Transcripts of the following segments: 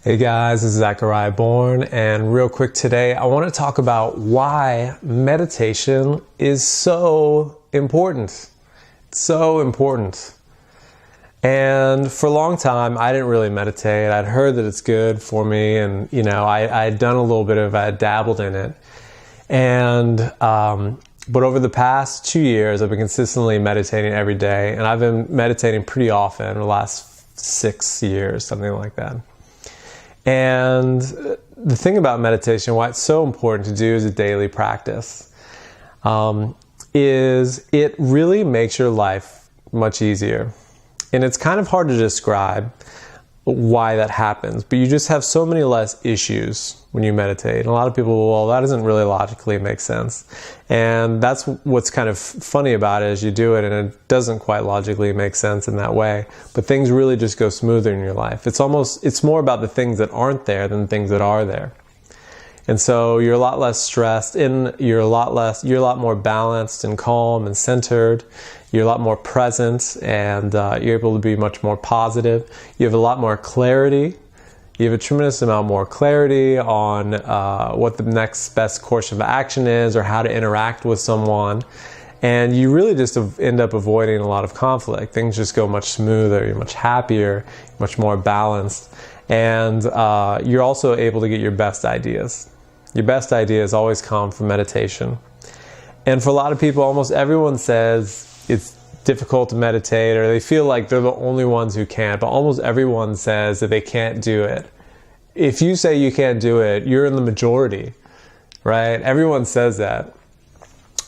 Hey guys, this is Zachariah Bourne, and real quick today, I want to talk about why meditation is so important. It's so important. And for a long time, I didn't really meditate. I'd heard that it's good for me, and I had done a little bit of, I had dabbled in it. And but over the past 2 years, I've been consistently meditating every day, and I've been meditating pretty often the last 6 years, something like that. And the thing about meditation, why it's so important to do as a daily practice, is it really makes your life much easier. And it's kind of hard to describe why that happens, but you just have so many less issues when you meditate. And a lot of people, well, that doesn't really logically make sense. And that's what's kind of funny about it is you do it and it doesn't quite logically make sense in that way. But things really just go smoother in your life. It's more about the things that aren't there than the things that are there. And so you're a lot less stressed and you're a lot more balanced and calm and centered. You're a lot more present and you're able to be much more positive. You have a lot more clarity. You have a tremendous amount more clarity on what the next best course of action is or how to interact with someone. And you really just end up avoiding a lot of conflict. Things just go much smoother. You're much happier, much more balanced. And you're also able to get your best ideas. Your best ideas always come from meditation. And for a lot of people, almost everyone says it's difficult to meditate or they feel like they're the only ones who can't, but almost everyone says that they can't do it. If you say you can't do it, you're in the majority, right? Everyone says that.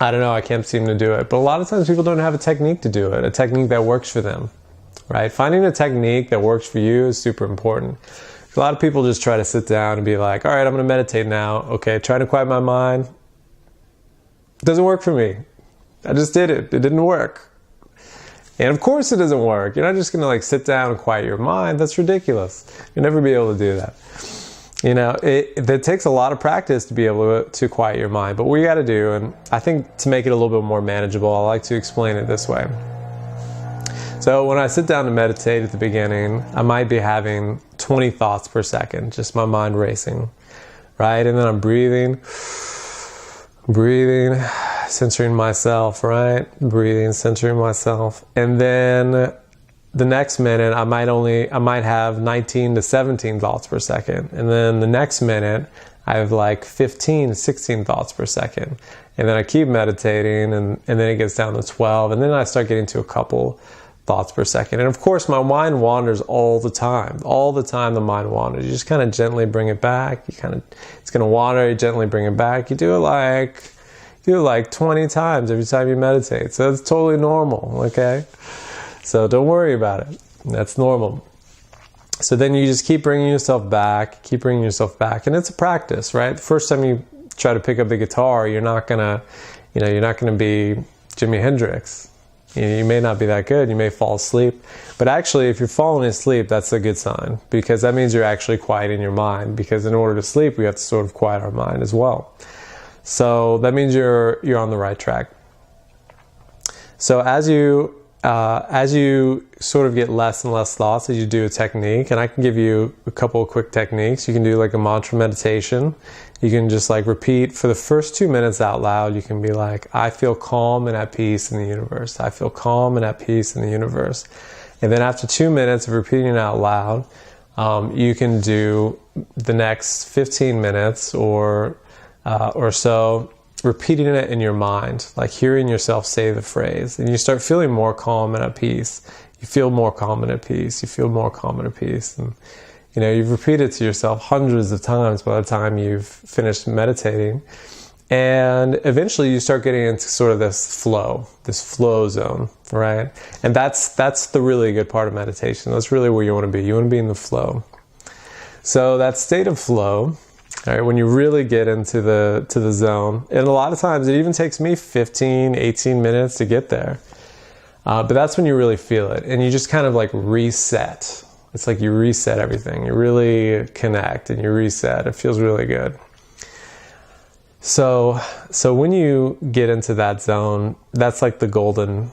I don't know, I can't seem to do it. But a lot of times people don't have a technique to do it, a technique that works for them, right? Finding a technique that works for you is super important. A lot of people just try to sit down and be like, all right, I'm going to meditate now. Okay, trying to quiet my mind. It doesn't work for me. I just did it. It didn't work. And of course it doesn't work. You're not just going to sit down and quiet your mind. That's ridiculous. You'll never be able to do that. It takes a lot of practice to be able to quiet your mind. But what you got to do, and I think to make it a little bit more manageable, I like to explain it this way. So when I sit down to meditate at the beginning, I might be having 20 thoughts per second, just my mind racing, right? And then I'm breathing, centering myself, right? Breathing, centering myself. And then the next minute, I might have 19 to 17 thoughts per second. And then the next minute, I have like 15 to 16 thoughts per second. And then I keep meditating and then it gets down to 12. And then I start getting to a couple thoughts per second. And of course, my mind wanders all the time. All the time the mind wanders. You just kind of gently bring it back. It's going to wander, you gently bring it back. You do it like 20 times every time you meditate. So it's totally normal, okay? So don't worry about it. That's normal. So then you just keep bringing yourself back. And it's a practice, right? The first time you try to pick up the guitar, you're not going to be Jimi Hendrix. You may not be that good. You may fall asleep. But actually, if you're falling asleep, that's a good sign because that means you're actually quieting your mind because in order to sleep, we have to sort of quiet our mind as well. So that means you're on the right track. So as you sort of get less and less thoughts as you do a technique, and I can give you a couple of quick techniques. You can do like a mantra meditation. You can just repeat for the first 2 minutes out loud. You can be like, I feel calm and at peace in the universe. I feel calm and at peace in the universe. And then after 2 minutes of repeating it out loud, you can do the next 15 minutes or so repeating it in your mind, like hearing yourself say the phrase, and you start feeling more calm and at peace. You feel more calm and at peace. You feel more calm and at peace. And you've repeated to yourself hundreds of times by the time you've finished meditating. And eventually you start getting into sort of this flow zone, right? And that's the really good part of meditation. That's really where you want to be. You want to be in the flow. So that state of flow, all right, when you really get into the zone, and a lot of times it even takes me 15, 18 minutes to get there. But that's when you really feel it. And you just kind of reset. It's like you reset everything. You really connect and you reset. It feels really good. So when you get into that zone, that's like the golden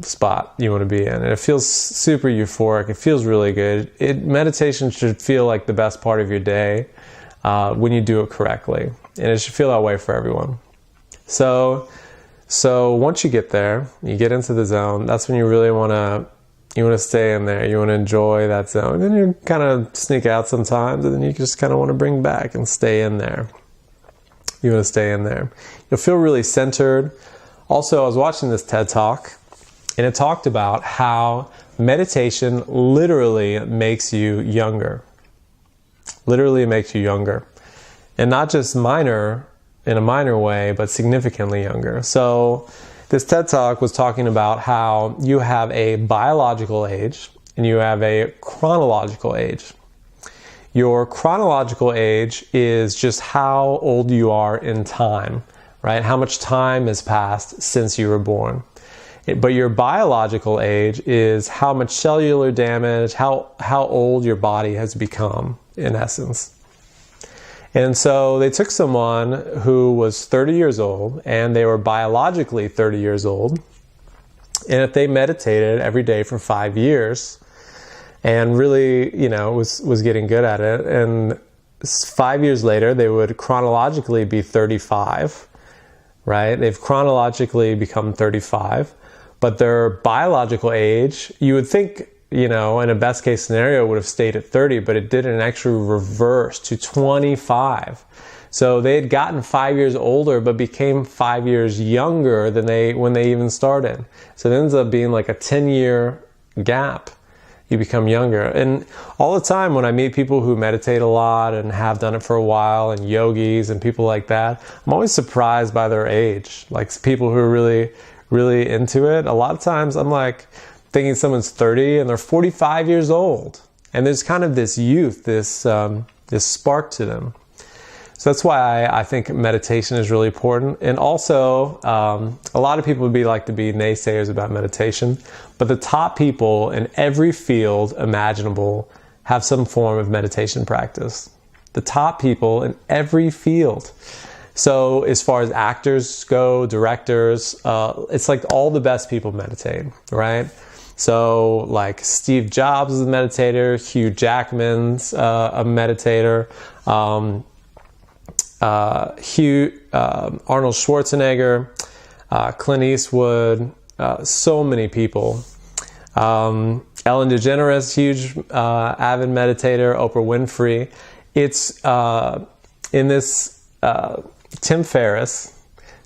spot you want to be in. And it feels super euphoric. It feels really good. Meditation should feel like the best part of your day when you do it correctly. And it should feel that way for everyone. So once you get there, you get into the zone, that's when you really want to stay in there. You want to enjoy that zone. And then you kind of sneak out sometimes, and then you just kind of want to bring back and stay in there. You want to stay in there. You'll feel really centered. Also, I was watching this TED Talk, and it talked about how meditation literally makes you younger. Literally makes you younger. And not just in a minor way, but significantly younger. So this TED Talk was talking about how you have a biological age and you have a chronological age. Your chronological age is just how old you are in time, right? How much time has passed since you were born. But your biological age is how much cellular damage, how old your body has become, in essence. And so they took someone who was 30 years old, and they were biologically 30 years old. And if they meditated every day for 5 years, and really, was getting good at it, and 5 years later, they would chronologically be 35, right? They've chronologically become 35, but their biological age, you would think, in a best case scenario, would have stayed at 30, but it didn't actually reverse to 25. So they had gotten 5 years older, but became 5 years younger than when they even started. So it ends up being like a 10-year gap. You become younger. And all the time when I meet people who meditate a lot and have done it for a while, and yogis and people like that, I'm always surprised by their age. Like people who are really, really into it. A lot of times I'm like thinking someone's 30 and they're 45 years old. And there's kind of this youth, this spark to them. So that's why I think meditation is really important. And also, a lot of people would like to be naysayers about meditation, but the top people in every field imaginable have some form of meditation practice. The top people in every field. So as far as actors go, directors, it's like all the best people meditate, right? So like Steve Jobs is a meditator, Hugh Jackman's a meditator, Arnold Schwarzenegger, Clint Eastwood, so many people. Ellen DeGeneres, huge avid meditator, Oprah Winfrey. It's in this Tim Ferriss,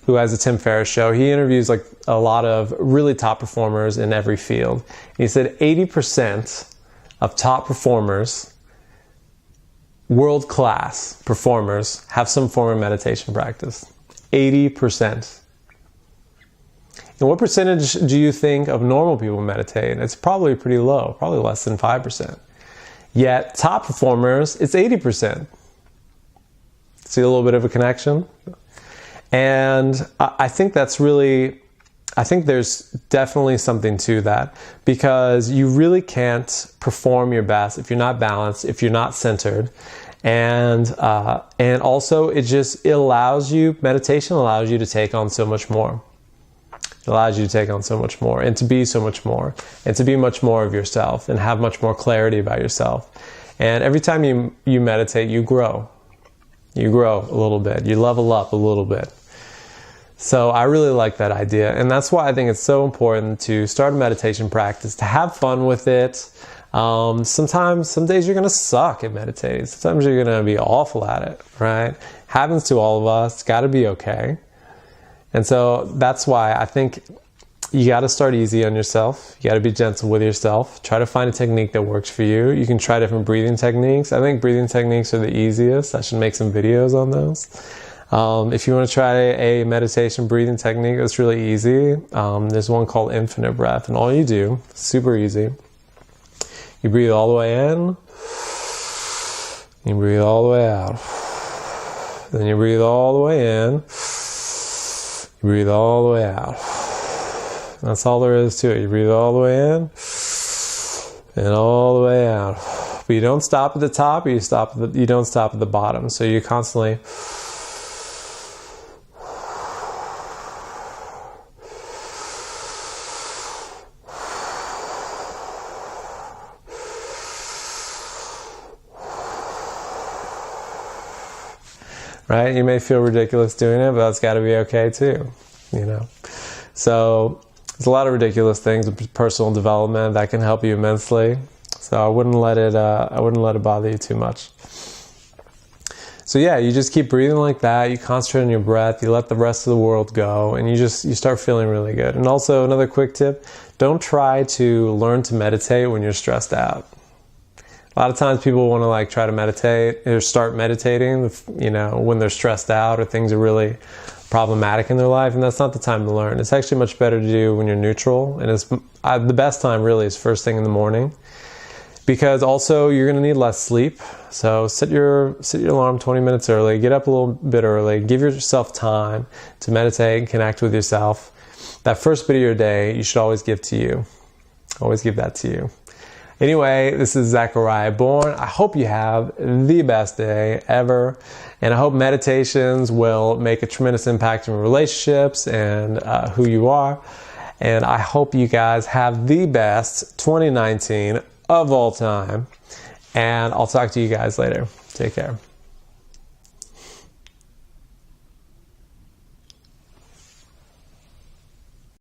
who has a Tim Ferriss show. He interviews like a lot of really top performers in every field. And he said 80% of top performers, world-class performers, have some form of meditation practice. 80%. And what percentage do you think of normal people meditate? It's probably pretty low, probably less than 5%. Yet top performers, it's 80%. See a little bit of a connection? And I think there's definitely something to that, because you really can't perform your best if you're not balanced, if you're not centered. And also meditation allows you to take on so much more. It allows you to take on so much more and to be so much more and to be much more of yourself and have much more clarity about yourself. And every time you meditate, you grow. You grow a little bit. You level up a little bit. So I really like that idea. And that's why I think it's so important to start a meditation practice, to have fun with it. Some days you're going to suck at meditating. Sometimes you're going to be awful at it, right? Happens to all of us. It's got to be okay. And so that's why I think you got to start easy on yourself. You got to be gentle with yourself. Try to find a technique that works for you. You can try different breathing techniques. I think breathing techniques are the easiest. I should make some videos on those. If you want to try a meditation breathing technique, it's really easy. There's one called infinite breath, and all you do, super easy, you breathe all the way in, you breathe all the way out, then you breathe all the way in, you breathe all the way out. That's all there is to it. You breathe all the way in and all the way out. But you don't stop at the top, or you don't stop at the bottom. So you constantly right? You may feel ridiculous doing it, but that's got to be okay too, you know? So there's a lot of ridiculous things with personal development that can help you immensely. So I wouldn't let it bother you too much. So yeah, you just keep breathing like that. You concentrate on your breath. You let the rest of the world go, and you start feeling really good. And also another quick tip: don't try to learn to meditate when you're stressed out. A lot of times people want to like try to meditate or start meditating, you know, when they're stressed out or things are really problematic in their life, and that's not the time to learn. It's actually much better to do when you're neutral, and it's the best time really is first thing in the morning. Because also you're going to need less sleep. So set your alarm 20 minutes early, get up a little bit early, give yourself time to meditate and connect with yourself. That first bit of your day, you should always give to you. Always give that to you. Anyway, this is Zachariah Bourne. I hope you have the best day ever. And I hope meditations will make a tremendous impact in relationships and who you are. And I hope you guys have the best 2019 of all time. And I'll talk to you guys later. Take care.